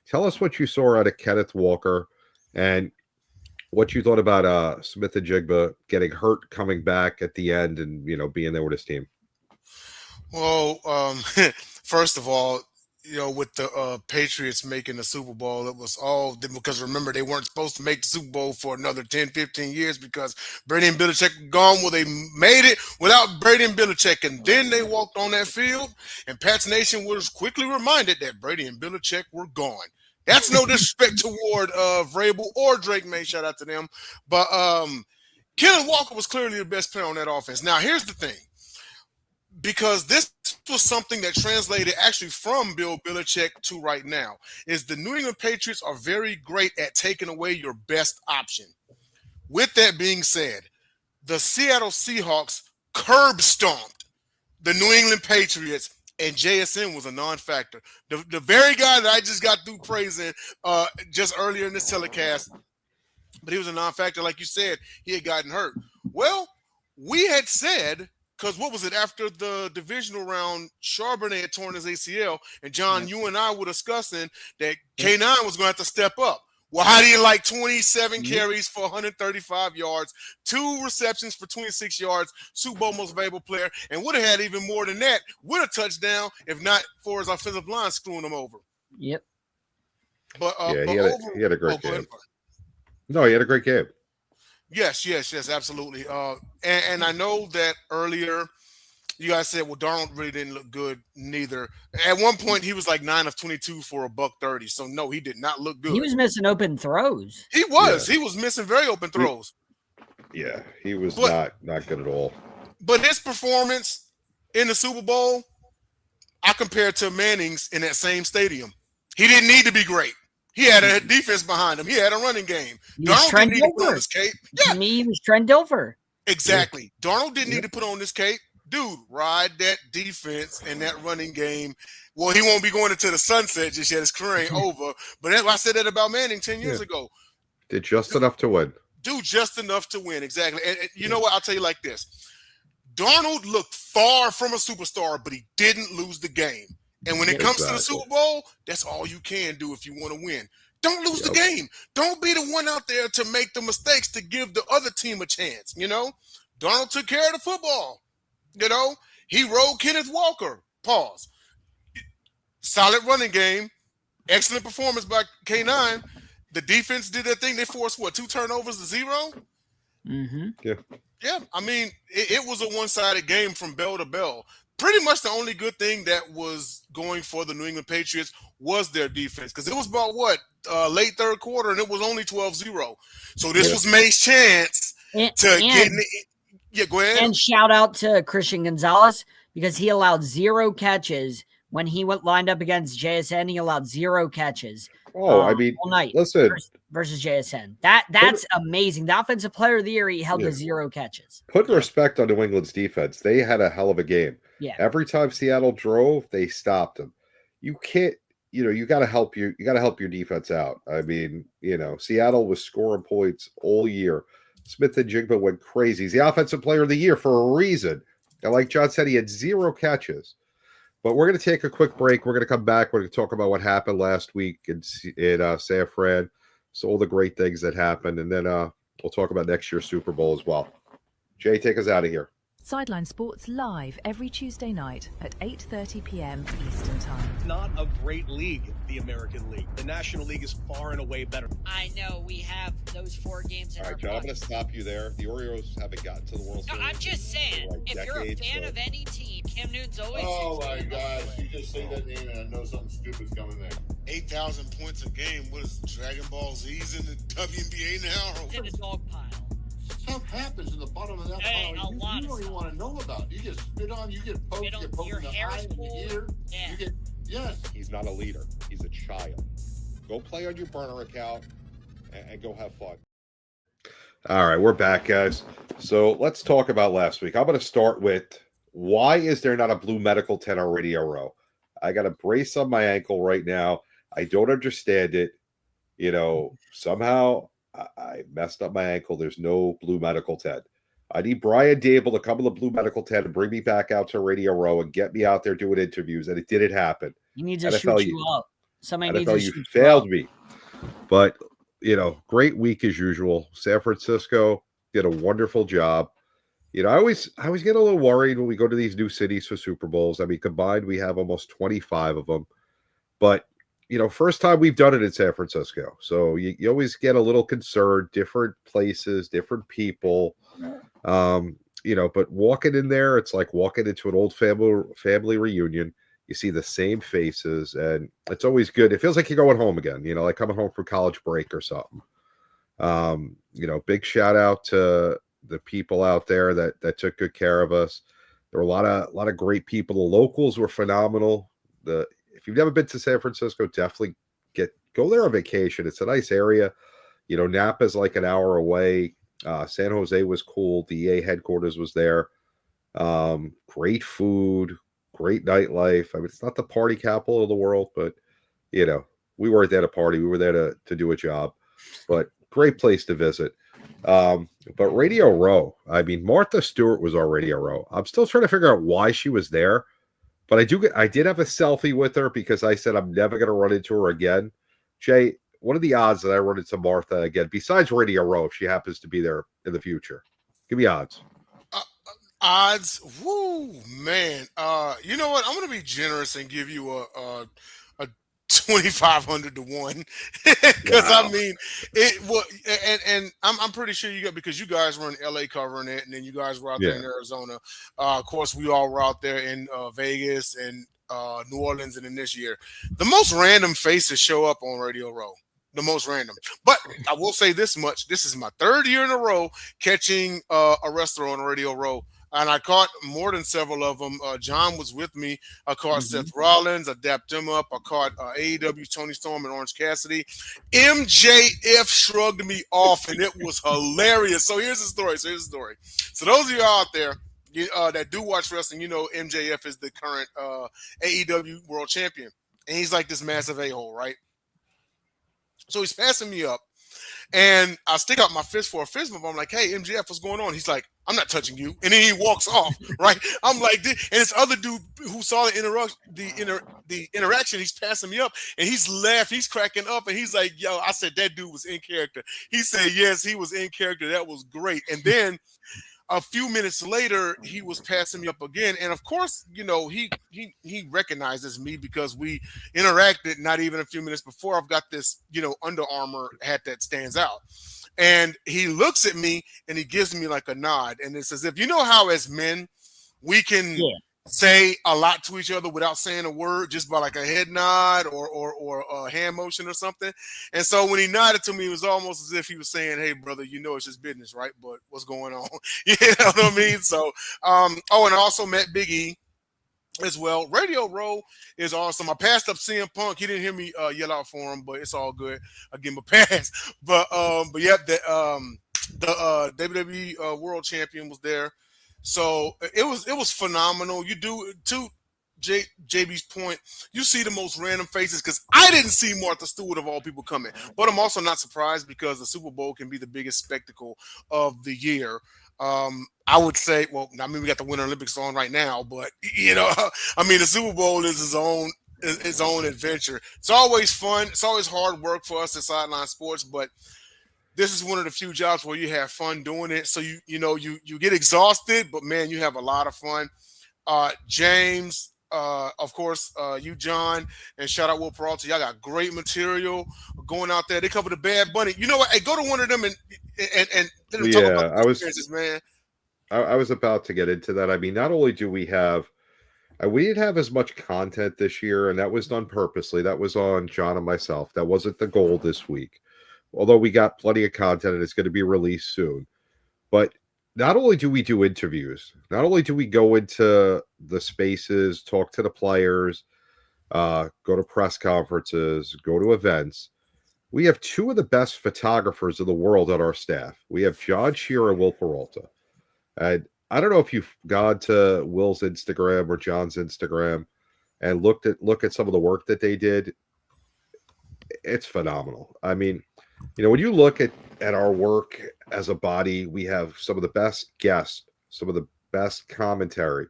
tell us what you saw out of Kenneth Walker and what you thought about Smith and Jigba getting hurt, coming back at the end, and being there with his team. Well, first of all, with the Patriots making the Super Bowl, it was all because remember, they weren't supposed to make the Super Bowl for another 10, 15 years because Brady and Belichick were gone. Well, they made it without Brady and Belichick, and then they walked on that field, and Pats Nation was quickly reminded that Brady and Belichick were gone. That's no disrespect toward Vrabel or Drake May. Shout out to them. But Kellen Walker was clearly the best player on that offense. Now, here's the thing. Because this was something that translated actually from Bill Belichick to right now, is the New England Patriots are very great at taking away your best option. With that being said, the Seattle Seahawks curb stomped the New England Patriots, and JSN was a non-factor. The very guy that I just got through praising just earlier in this telecast, but he was a non-factor. Like you said, he had gotten hurt. Well, we had said, because what was it, after the divisional round, Charbonnet had torn his ACL, and John, you and I were discussing that K9 was going to have to step up. Well, how do you like 27 carries for 135 yards, 2 receptions for 26 yards, Super Bowl most valuable player, and would have had even more than that with a touchdown if not for his offensive line screwing him over. Yep. But he had a great game. No, he had a great game. Yes, absolutely. And I know that earlier you guys said, well, Darnold really didn't look good neither. At one point, he was like 9 of 22 for $130. So, no, he did not look good. He was missing open throws. He was. Yeah. He was missing very open throws. He was not good at all. But his performance in the Super Bowl, I compare to Manning's in that same stadium. He didn't need to be great. He had a defense behind him. He had a running game. Darnold didn't need to put on this cape. Yeah. To me, he was Trent Dilfer. Exactly. Yeah. Darnold didn't need to put on this cape. Dude, ride that defense and that running game. Well, he won't be going into the sunset just yet. His career ain't over. But I said that about Manning 10 years ago. Did just enough to win. Dude, just enough to win. Exactly. And you know what? I'll tell you like this. Darnold looked far from a superstar, but he didn't lose the game. And when it comes to the Super Bowl, that's all you can do if you want to win. Don't lose the game. Don't be the one out there to make the mistakes to give the other team a chance, Darnold took care of the football. He rode Kenneth Walker. Pause. Solid running game. Excellent performance by K9. The defense did their thing. They forced, 2 turnovers to 0? Mm-hmm. Yeah. I mean, it was a one-sided game from bell to bell. Pretty much the only good thing that was going for the New England Patriots was their defense, because it was about late third quarter, and it was only 12-0. So this was May's chance to get in the – yeah, go ahead. And shout out to Christian Gonzalez, because he allowed 0 catches when he went lined up against JSN. He allowed 0 catches. I mean, all night. Listen, versus JSN. That's amazing. The offensive player of the year, he held to 0 catches. Put respect on New England's defense. They had a hell of a game. Yeah. Every time Seattle drove, they stopped them. You can't, you got to help your defense out. I mean, Seattle was scoring points all year. Smith and Jigba went crazy. He's the offensive player of the year for a reason. And like John said, he had 0 catches. But we're going to take a quick break. We're going to come back. We're going to talk about what happened last week in San Fran. So all the great things that happened. And then we'll talk about next year's Super Bowl as well. Jay, take us out of here. Sideline Sports live every Tuesday night at 8:30 p.m. Eastern Time. It's not a great league, the American League. The National League is far and away better. I know we have those 4 games in our John, I'm going to stop you there. The Orioles haven't gotten to the World Series. No, I'm just saying, if you're a fan of any team, Cam Newton's always. Oh my gosh, you just say that name and I know something stupid's coming there. 8,000 points a game. What is Dragon Ball Z's in the WNBA now? It's in a dog pile. Stuff happens in the bottom of that pile. You don't even want to know about. You get spit on, you get poked, you get poked in the eye and the ear. Yeah. Yes. He's not a leader. He's a child. Go play on your burner account and go have fun. All right, we're back, guys. So let's talk about last week. I'm going to start with, why is there not a Blue Medical 10 on Radio Row? I got a brace on my ankle right now. I don't understand it. Somehow I messed up my ankle. There's no Blue Medical 10. I need Brian Dable to come to the Blue Medical 10 and bring me back out to Radio Row and get me out there doing interviews, and it didn't happen. He needs to shoot you up. Somebody needs to shoot you up. Failed me. But, great week as usual. San Francisco did a wonderful job. I always get a little worried when we go to these new cities for Super Bowls. I mean, combined, we have almost 25 of them. But, first time we've done it in San Francisco. So you always get a little concerned, different places, different people. But walking in there, it's like walking into an old family reunion. You see the same faces, and it's always good. It feels like you're going home again, like coming home from college break or something. Big shout out to the people out there that took good care of us. There were a lot of great people. The locals were phenomenal. If you've never been to San Francisco, definitely go there on vacation. It's a nice area. Napa's like an hour away. San Jose was cool. DA headquarters was there. Great food, great nightlife. I mean, it's not the party capital of the world, but we weren't there to party. We were there to do a job. But great place to visit. But Radio Row, I mean, Martha Stewart was our Radio Row. I'm still trying to figure out why she was there, but I did have a selfie with her because I said I'm never going to run into her again. Jay, what are the odds that I run into Martha again, besides Radio Row, if she happens to be there in the future? Give me odds. Odds? Woo, man. You know what? I'm going to be generous and give you a 2,500 to 1 because Wow. I mean it. Well, and I'm pretty sure you got, because you guys were in LA covering it, and then you guys were out there in Arizona. Of course, we all were out there in Vegas and New Orleans, and in this year, the most random faces show up on Radio Row. The most random. But I will say this much: this is my 3rd year in a row catching a wrestler on Radio Row. And I caught more than several of them. John was with me. I caught Seth Rollins. I dapped him up. I caught AEW Tony Storm and Orange Cassidy. MJF shrugged me off, and it was hilarious. So here's the story. So those of you out there that do watch wrestling, MJF is the current AEW World Champion. And he's like this massive a-hole, right? So he's passing me up. And I stick out my fist for a fist bump. I'm like, hey, MJF, what's going on? He's like, I'm not touching you. And then he walks off, right? I'm like, and this other dude who saw the interaction, he's passing me up, and he's laughing, he's cracking up, and he's like, yo, I said, that dude was in character. He said, yes, he was in character. That was great. And then a few minutes later, he was passing me up again. And of course, he recognizes me because we interacted not even a few minutes before. I've got this, Under Armour hat that stands out. And he looks at me and he gives me like a nod. And it's as if, how as men, we can say a lot to each other without saying a word, just by like a head nod or a hand motion or something. And so when he nodded to me, it was almost as if he was saying, hey, brother, it's just business, right? But what's going on? You know what I mean? So, and I also met Big E as well. Radio Row is awesome. I passed up CM Punk. He didn't hear me yell out for him, but it's all good. I give him a pass. But yeah, the WWE World Champion was there. So it was phenomenal. You do, to JB's point, you see the most random faces, because I didn't see Martha Stewart of all people coming. But I'm also not surprised, because the Super Bowl can be the biggest spectacle of the year. I would say, well, I mean, we got the Winter Olympics on right now, but the Super Bowl is its own adventure. It's always fun. It's always hard work for us at Sideline Sports, but this is one of the few jobs where you have fun doing it. So you get exhausted, but man, you have a lot of fun. James, of course, you, John, and shout out Will Peralta. Y'all got great material going out there. They cover the Bad Bunny. You know what? Hey, go to one of them and let them talk about the experiences, man. I was about to get into that. I mean, not only do we didn't have as much content this year, and that was done purposely. That was on John and myself. That wasn't the goal this week. Although we got plenty of content and it's going to be released soon. But not only do we do interviews, not only do we go into the spaces, talk to the players, go to press conferences, go to events, we have 2 of the best photographers of the world on our staff. We have John Shearer and Will Peralta. And I don't know if you've gone to Will's Instagram or John's Instagram and look at some of the work that they did. It's phenomenal. I mean, when you look at our work as a body, we have some of the best guests, some of the best commentary,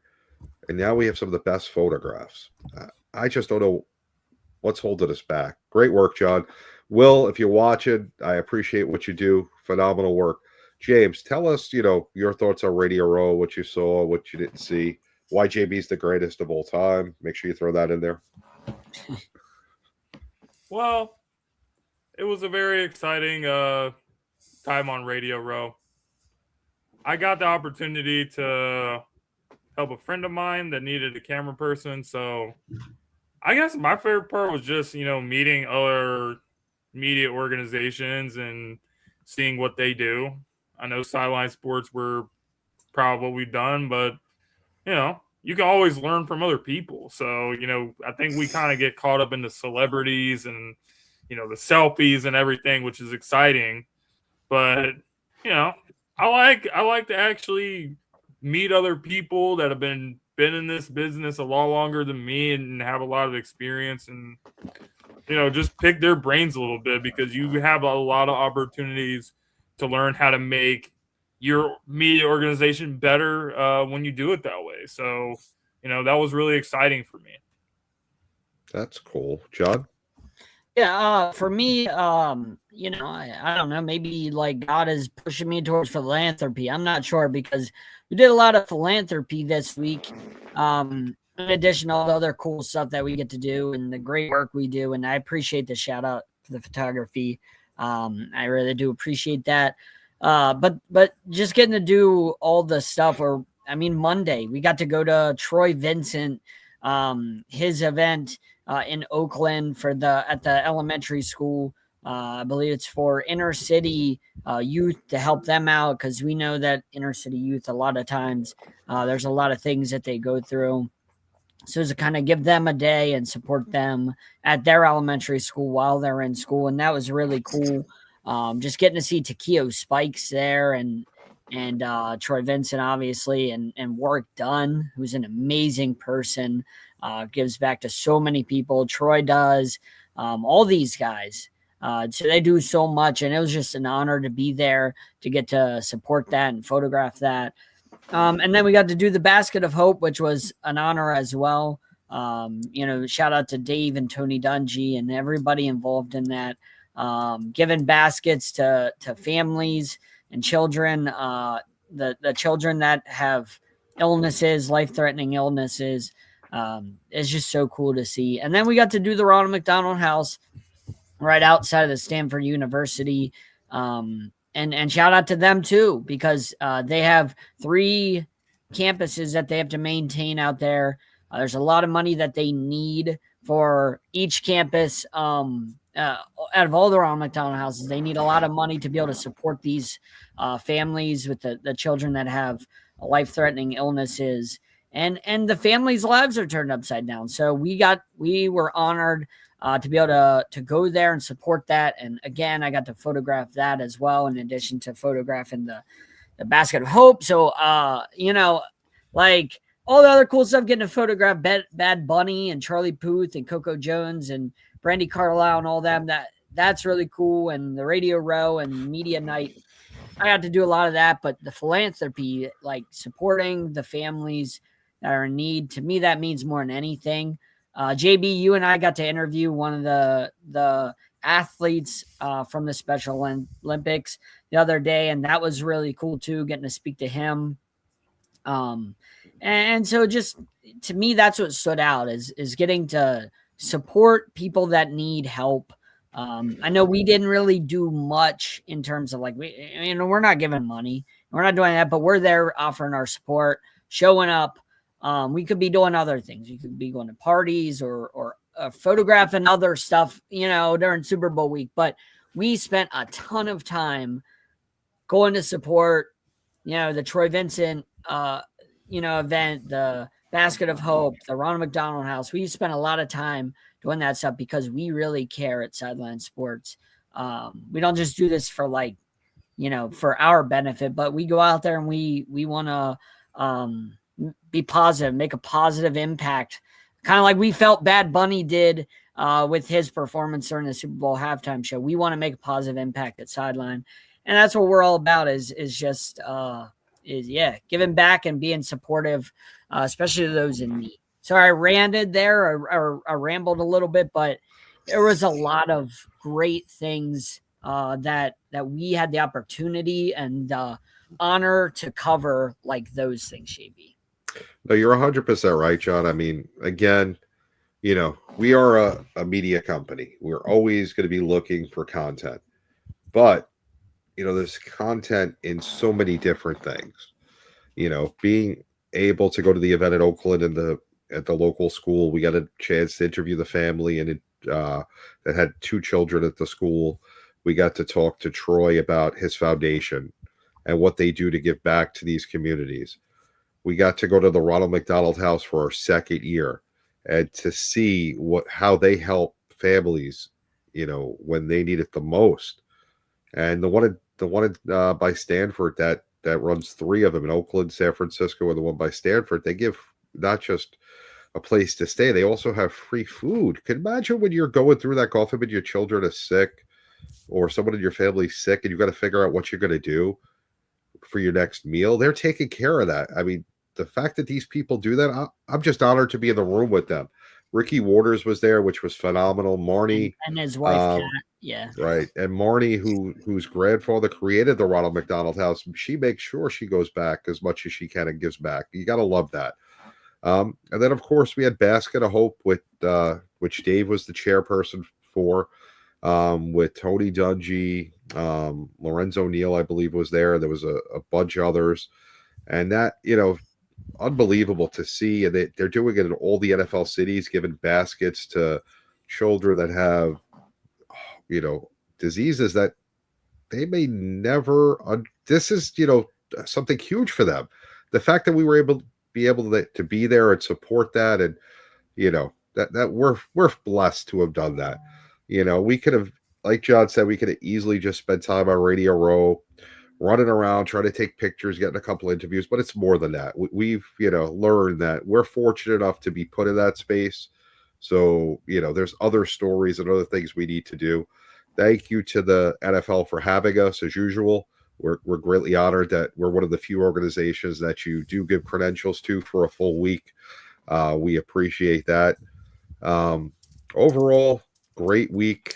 and now we have some of the best photographs. I just don't know what's holding us back. Great work, John. Will, if you're watching, I appreciate what you do. Phenomenal work. James, tell us, your thoughts on Radio Row, what you saw, what you didn't see, why JB's the greatest of all time. Make sure you throw that in there. Well, it was a very exciting time on Radio Row. I got the opportunity to help a friend of mine that needed a camera person. So I guess my favorite part was just, meeting other media organizations and seeing what they do. I know Sideline Sports were proud of what we've done, but, you can always learn from other people. So, I think we kind of get caught up in the celebrities and, the selfies and everything, which is exciting. But, you know, I like to actually meet other people that have been in this business a lot longer than me and have a lot of experience, and just pick their brains a little bit, because you have a lot of opportunities to learn how to make your media organization better when you do it that way. So that was really exciting for me. That's cool. John? Yeah, for me, I don't know, maybe like God is pushing me towards philanthropy. I'm not sure, because we did a lot of philanthropy this week. In addition to all the other cool stuff that we get to do and the great work we do. And I appreciate the shout out for the photography. I really do appreciate that. But just getting to do all the stuff, or Monday, we got to go to Troy Vincent, his event in Oakland at the elementary school. I believe it's for inner city youth, to help them out, because we know that inner city youth, a lot of times, there's a lot of things that they go through. So to kind of give them a day and support them at their elementary school while they're in school. And that was really cool. Just getting to see Takeo Spikes there, and Troy Vincent, obviously, and Work Done, who's an amazing person, gives back to so many people. Troy does, all these guys. So they do so much, and it was just an honor to be there, to get to support that and photograph that. And then we got to do the Basket of Hope, which was an honor as well. Shout out to Dave and Tony Dungy and everybody involved in that, giving baskets to families and children, the children that have illnesses, life-threatening illnesses. It's just so cool to see. And then we got to do the Ronald McDonald House right outside of the Stanford University. And shout out to them too, because they have 3 campuses that they have to maintain out there. There's a lot of money that they need for each campus. Out of all the Ronald McDonald houses, they need a lot of money to be able to support these families with the children that have life-threatening illnesses, and the families' lives are turned upside down. So we were honored to be able to go there and support that. And again, I got to photograph that as well, in addition to photographing the Basket of Hope. So, like all the other cool stuff, getting to photograph Bad Bunny and Charlie Puth and Coco Jones and Brandy Carlisle and all them, that's really cool. And the Radio Row and Media Night, I got to do a lot of that. But the philanthropy, like supporting the families that are in need, to me, that means more than anything. JB, you and I got to interview one of the athletes from the Special Olympics the other day, and that was really cool too, getting to speak to him. And so just to me, that's what stood out, is getting to support people that need help. I know we didn't really do much in terms of we're not giving money, we're not doing that, but we're there offering our support, showing up. We could be doing other things. We could be going to parties or photographing other stuff, during Super Bowl week. But we spent a ton of time going to support, the Troy Vincent, event, the Basket of Hope, the Ronald McDonald House. We spent a lot of time doing that stuff because we really care at Sideline Sports. We don't just do this for for our benefit, but we go out there and we want to, be positive, make a positive impact, kind of like we felt Bad Bunny did with his performance during the Super Bowl halftime show. We want to make a positive impact at Sideline, and that's what we're all about. Is giving back and being supportive, especially to those in need. Sorry, I ranted there, or I rambled a little bit, but there was a lot of great things that we had the opportunity and honor to cover, like those things, JB. No, you're 100% right, John. Again, we are a media company. We're always going to be looking for content. But, there's content in so many different things. Being able to go to the event at Oakland and at the local school, we got a chance to interview the family and that had 2 children at the school. We got to talk to Troy about his foundation and what they do to give back to these communities. We got to go to the Ronald McDonald House for our second year and to see how they help families, when they need it the most. And the one by Stanford that runs 3 of them in Oakland, San Francisco, and the one by Stanford, they give not just a place to stay, they also have free food. Can you imagine when you're going through that, God forbid your children are sick or someone in your family's sick and you got to figure out what you're going to do for your next meal? They're taking care of that. I mean, the fact that these people do that, I'm just honored to be in the room with them. Ricky Waters was there, which was phenomenal. Marnie and his wife, Kat. Yeah, right. And Marnie, whose grandfather created the Ronald McDonald House, she makes sure she goes back as much as she can and gives back. You got to love that. And then, of course, we had Basket of Hope with which Dave was the chairperson for, with Tony Dungy, Lorenzo Neal, I believe, was there. There was a bunch of others, and that unbelievable to see. And they're doing it in all the NFL cities, giving baskets to children that have diseases that they may never. This is something huge for them. The fact that we were able to be there and support that, and that we're blessed to have done that. We could have, like John said, we could have easily just spent time on Radio Row, running around trying to take pictures, getting a couple interviews, but it's more than that. We've learned that we're fortunate enough to be put in that space. So there's other stories and other things we need to do. Thank you to the NFL for having us as usual. We're greatly honored that we're one of the few organizations that you do give credentials to for a full week. We appreciate that. Overall, great week.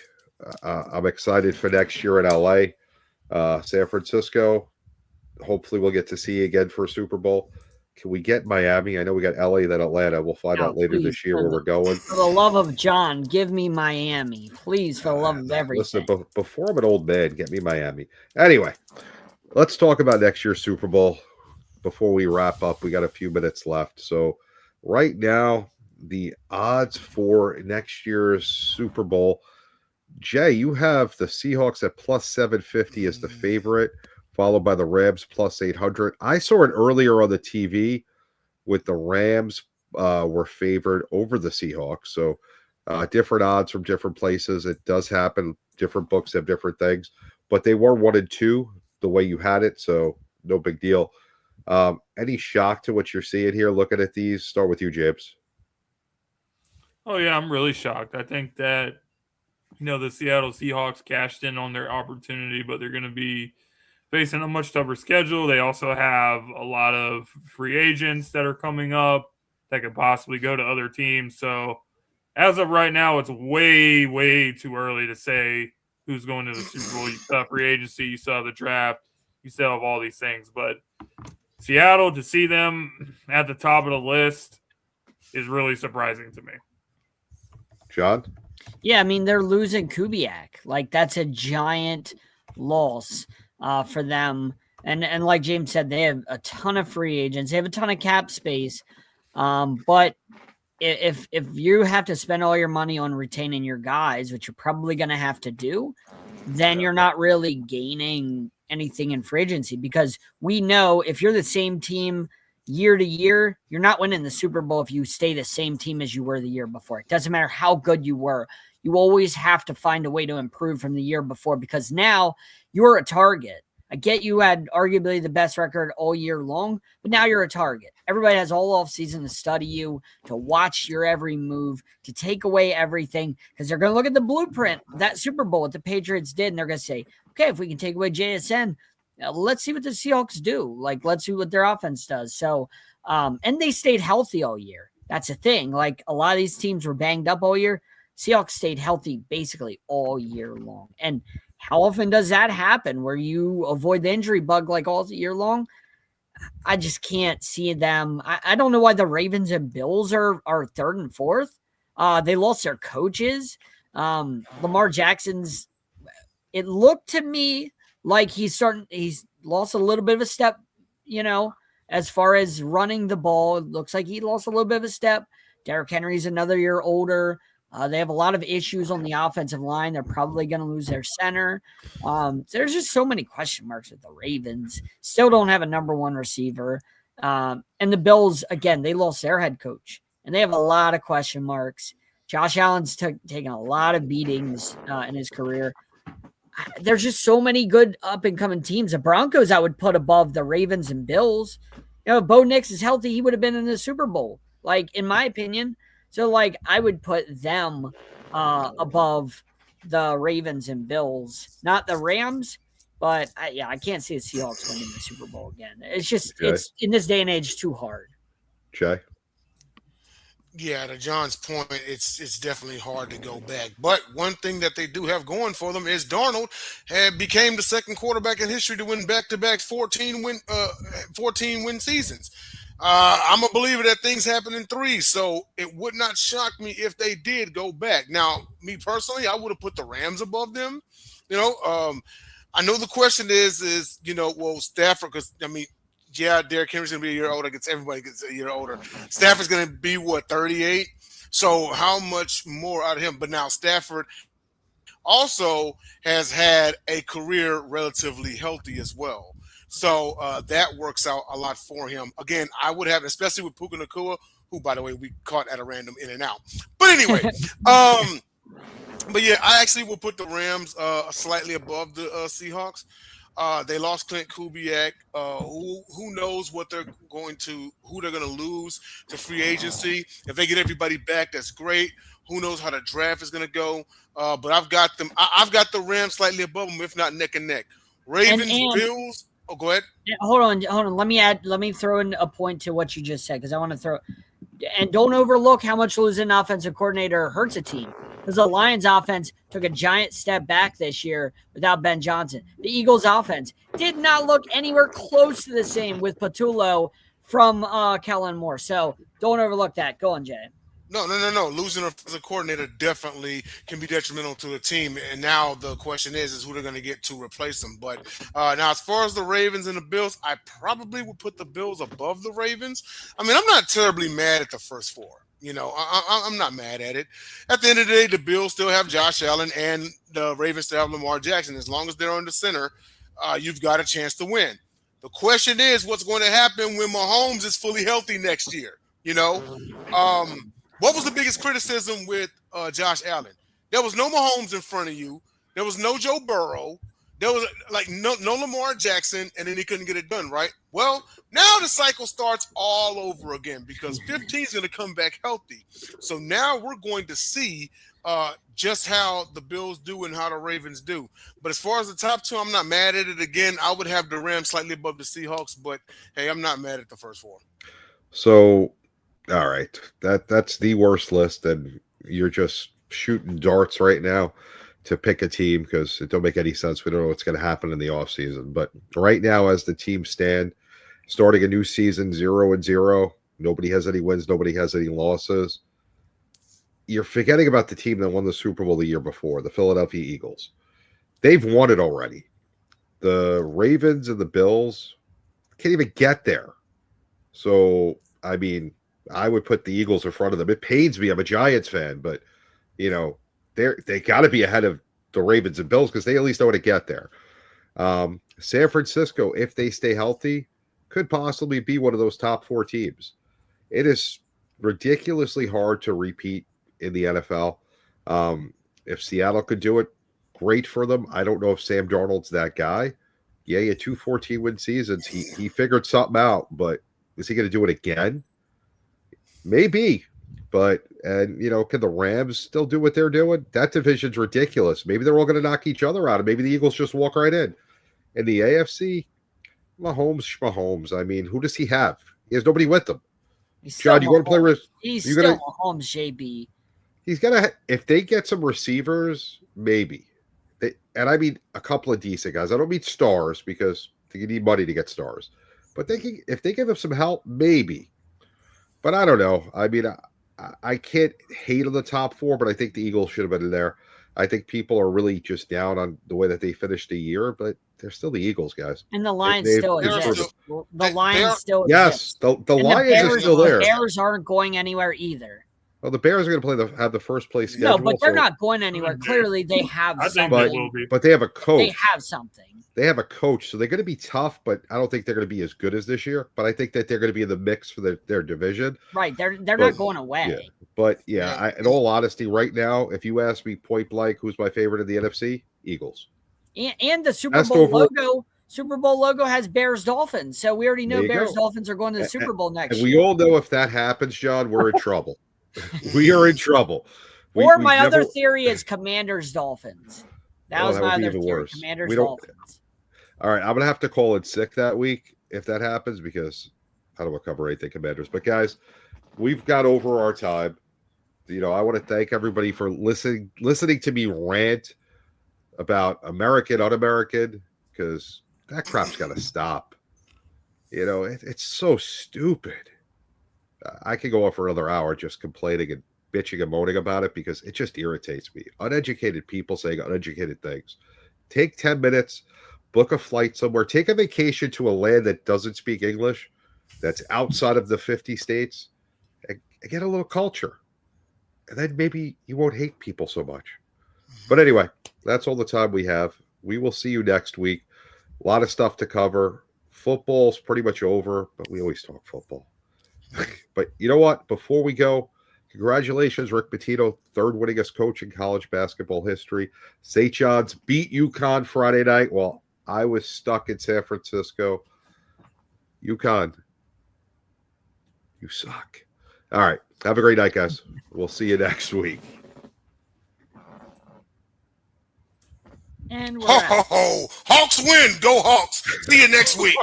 I'm excited for next year in LA, San Francisco. Hopefully we'll get to see you again for a Super Bowl. Can we get Miami? I know we got LA, then Atlanta. We'll find out later this year where we're going. For the love of John, give me Miami. Please, for the love of everything. Listen, before I'm an old man, get me Miami. Anyway, let's talk about next year's Super Bowl before we wrap up. We got a few minutes left. So right now, the odds for next year's Super Bowl, Jay, you have the Seahawks at plus 750 as the favorite, followed by the Rams plus 800. I saw it earlier on the TV with the Rams were favored over the Seahawks. So different odds from different places. It does happen. Different books have different things, but they were 1 and 2 the way you had it. So no big deal. Any shock to what you're seeing here looking at these? Start with you, James. Oh, yeah, I'm really shocked. I think that, the Seattle Seahawks cashed in on their opportunity, but they're going to be facing a much tougher schedule. They also have a lot of free agents that are coming up that could possibly go to other teams. So as of right now, it's way, way too early to say who's going to the Super Bowl. You still have free agency, you still have the draft, you still have all these things. But Seattle, to see them at the top of the list is really surprising to me. John? Yeah, I mean, they're losing Kubiak. Like, that's a giant loss for them. And like James said, they have a ton of free agents. They have a ton of cap space. But if you have to spend all your money on retaining your guys, which you're probably going to have to do, then you're not really gaining anything in free agency, because we know if you're the same team year to year, you're not winning the Super Bowl if you stay the same team as you were the year before. It doesn't matter how good you were. You always have to find a way to improve from the year before, because now you're a target. I get you had arguably the best record all year long, but now you're a target. Everybody has all off season to study you, to watch your every move, to take away everything, because they're going to look at the blueprint, that Super Bowl, what the Patriots did, and they're going to say, okay, if we can take away JSN, let's see what the Seahawks do. Like, let's see what their offense does. So, and they stayed healthy all year. That's a thing. Like, a lot of these teams were banged up all year. Seahawks stayed healthy basically all year long. And how often does that happen where you avoid the injury bug like all year long? I just can't see them. I don't know why the Ravens and Bills are third and fourth. They lost their coaches. Lamar Jackson's. It looked to me like he's lost a little bit of a step, as far as running the ball. It looks like he lost a little bit of a step. Derrick Henry's another year older. They have a lot of issues on the offensive line. They're probably going to lose their center. There's just so many question marks with the Ravens. Still don't have a number one receiver. And the Bills, again, they lost their head coach. And they have a lot of question marks. Josh Allen's taken a lot of beatings in his career. There's just so many good up-and-coming teams. The Broncos I would put above the Ravens and Bills. If Bo Nix is healthy, he would have been in the Super Bowl, in my opinion. So, I would put them above the Ravens and Bills. Not the Rams, but, I can't see the Seahawks winning the Super Bowl again. It's just, it's in this day and age, too hard. Jay? Yeah, to John's point, it's definitely hard to go back. But one thing that they do have going for them is Darnold became the second quarterback in history to win back-to-back 14 win seasons. I'm a believer that things happen in threes, so it would not shock me if they did go back. Now, me personally, I would have put the Rams above them. I know the question is Stafford, because Derrick Henry's gonna be a year older. Everybody gets a year older. Stafford's gonna be 38. So how much more out of him? But now Stafford also has had a career relatively healthy as well. So that works out a lot for him. Again, I would have, especially with Puka Nacua, who, by the way, we caught at a random in and out. But anyway, but yeah, I actually will put the Rams slightly above the Seahawks. They lost Clint Kubiak. Who knows who they're going to lose to free agency? If they get everybody back, that's great. Who knows how the draft is going to go? But I've got them. I've got the Rams slightly above them, if not neck and neck. Ravens, Bills. Oh, go ahead. Hold on. Let me throw in a point to what you just said, because I want to throw. And don't overlook how much losing an offensive coordinator hurts a team. Because the Lions offense took a giant step back this year without Ben Johnson. The Eagles offense did not look anywhere close to the same with Patullo from Kellen Moore. So don't overlook that. Go on, Jay. No. Losing a coordinator definitely can be detrimental to the team. And now the question is who they're going to get to replace them. But now, as far as the Ravens and the Bills, I probably would put the Bills above the Ravens. I'm not terribly mad at the first four. I'm not mad at it. At the end of the day, the Bills still have Josh Allen and the Ravens still have Lamar Jackson. As long as they're on the center, you've got a chance to win. The question is what's going to happen when Mahomes is fully healthy next year? What was the biggest criticism with Josh Allen? There was no Mahomes in front of you. There was no Joe Burrow. There was no Lamar Jackson, and then he couldn't get it done, right? Well, now the cycle starts all over again because 15 is going to come back healthy. So now we're going to see just how the Bills do and how the Ravens do. But as far as the top two, I'm not mad at it. Again, I would have the Rams slightly above the Seahawks, but hey, I'm not mad at the first four. So, all right, that's the worst list, and you're just shooting darts right now to pick a team because it don't make any sense. We don't know what's going to happen in the offseason. But right now, as the teams stand, starting a new season 0-0, nobody has any wins, nobody has any losses. You're forgetting about the team that won the Super Bowl the year before, the Philadelphia Eagles. They've won it already. The Ravens and the Bills can't even get there. So, I would put the Eagles in front of them. It pains me. I'm a Giants fan, but, they got to be ahead of the Ravens and Bills because they at least know how to get there. San Francisco, if they stay healthy, could possibly be one of those top four teams. It is ridiculously hard to repeat in the NFL. If Seattle could do it, great for them. I don't know if Sam Darnold's that guy. Yeah, he had 2 14-win seasons. He figured something out, but is he going to do it again? Maybe. But, can the Rams still do what they're doing? That division's ridiculous. Maybe they're all going to knock each other out, and maybe the Eagles just walk right in. In the AFC, Mahomes. Who does he have? He has nobody with him. John, you want to play with? He's still Mahomes, JB. He's gonna. If they get some receivers, maybe. A couple of decent guys. I don't mean stars because you need money to get stars. But if they give him some help, maybe. But I don't know. I can't hate on the top 4, but I think the Eagles should have been in there. I think people are really just down on the way that they finished the year, but they're still the Eagles, guys. And the Lions They've still they're exist. still- The Lions still Yes, exist. the And Lions are Bears, still there. The Bears aren't going anywhere either. Well, the Bears are going to have the first place schedule. No, but they're so- not going anywhere. Clearly, they have I think something. they will be. But they have a coach. They have something. They have a coach, so they're going to be tough, but I don't think they're going to be as good as this year. But I think that they're going to be in the mix for their division. Right. They're But- not going away. Yeah. But yeah, in all honesty, right now, if you ask me point blank, who's my favorite in the NFC? Eagles. And the Super Best Bowl overall- logo. Super Bowl logo has Bears Dolphins, so we already know There you Bears go. Dolphins are going to the Super Bowl next And we year. all know if that happens, John, we're in trouble. We are in trouble. Or We my other never- theory is Commanders Dolphins. That Oh, was that my would be other even theory. worse. Commanders We don't- Dolphins. All right, I'm gonna have to call it sick that week if that happens because I don't want to cover anything Commanders. But guys, we've got over our time. I want to thank everybody for listening to me rant about American, un-American, because that crap's got to stop. It's so stupid. I could go on for another hour just complaining and bitching and moaning about it because it just irritates me. Uneducated people saying uneducated things. Take 10 minutes, book a flight somewhere, take a vacation to a land that doesn't speak English, that's outside of the 50 states, and get a little culture. And then maybe you won't hate people so much. But anyway, that's all the time we have. We will see you next week. A lot of stuff to cover. Football's pretty much over, but we always talk football. But you know what? Before we go, congratulations, Rick Pitino, third winningest coach in college basketball history. St. John's beat UConn Friday night while I was stuck in San Francisco. UConn, you suck. All right. Have a great night, guys. We'll see you next week. And we're Ho, out. ho, ho. Hawks win. Go Hawks. See you next week.